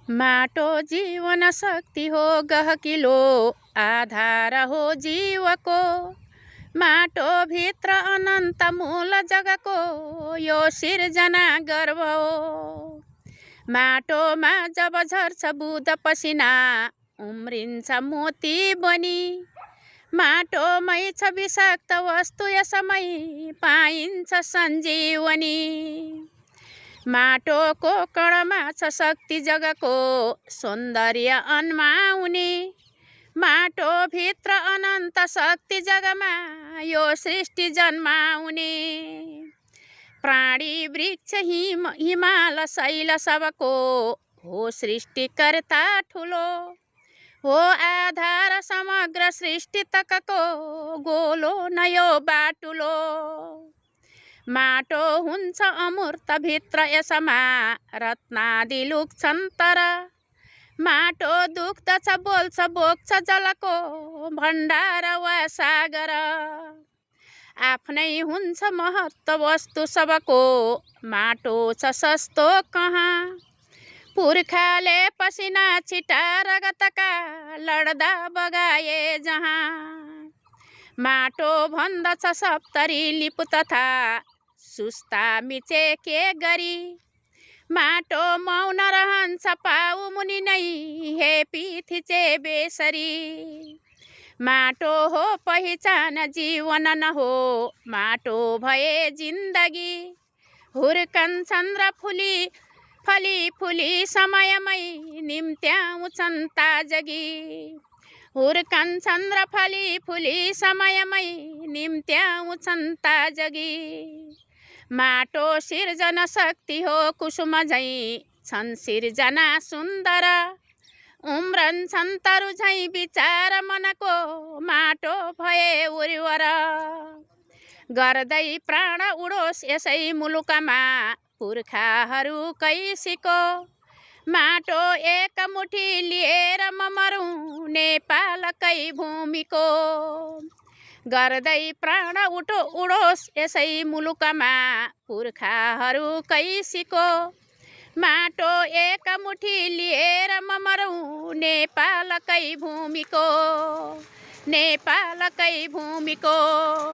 माटो जीवन शक्ति हो गहकिलो आधार हो जीवको। माटो भित्र अनन्त मूल जगको यो सिर्जना गर्व हो। माटोमा जब झर्छ बुँद पसिना उम्रिन्छ मोती बनी। माटोमै छ विषाक्त वस्तु यसमै पाइन्छ सञ्जीवनी। माटोको कणमा छ शक्ति जगको सौन्दर्य अन्माउने। माटो भित्र अनन्त शक्ति जगमा यो सृष्टि जन्माउने। प्राणी वृक्ष हिमाल शैल सबको हो सृष्टिकर्ता ठुलो। हो आधार समग्र सृष्टि तकको गोलो नयो बाटुलो। माटो हुन्छ अमूर्त भित्र यसमा रत्नादि लुक्छन् तर। माटो दुख्दछ बोल्छ बोक्छ जलको भण्डार वा सागर। आफ्नै हुन्छ महत्त्व वस्तु सबको माटो छ सस्तो कहाँ। पुर्खाले पसिना छिटा रगतका लड्दा बगाए जहाँ। माटो भन्दछ सप्तरी लिपु तथा सुस्ता मिचे के गरी। माटो मौन रहन्छ पाउ मुनि नै हे पिथिचे बेसरी। माटो हो पहिचान जीवन न हो माटो भए जिन्दगी। हुर्कन्छन् र फली फुली समयमै निम्त्याउँछन् ताजगी। हुर्कन्छन् र फली फुली समयमै निम्त्याउँछन् ताजगी। माटो सिर्जना शक्ति हो कुसुम झैँ छन् सिर्जना सुन्दर। उम्रन्छन् तरु झैँ विचार मनको माटो भए उर्वर। गर्दै प्राण उडोस् यसै मुलुकमा पुर्खाहरू कैसीको। माटो एक मुठी लिएर मरौँ नेपालकै भूमिको। गर्दै प्राण उडोस् यसै मुलुकमा पुर्खाहरू कैसीको। माटो एक मुठी लिएर मरौँ नेपालकै भूमिको। नेपालकै भूमिको।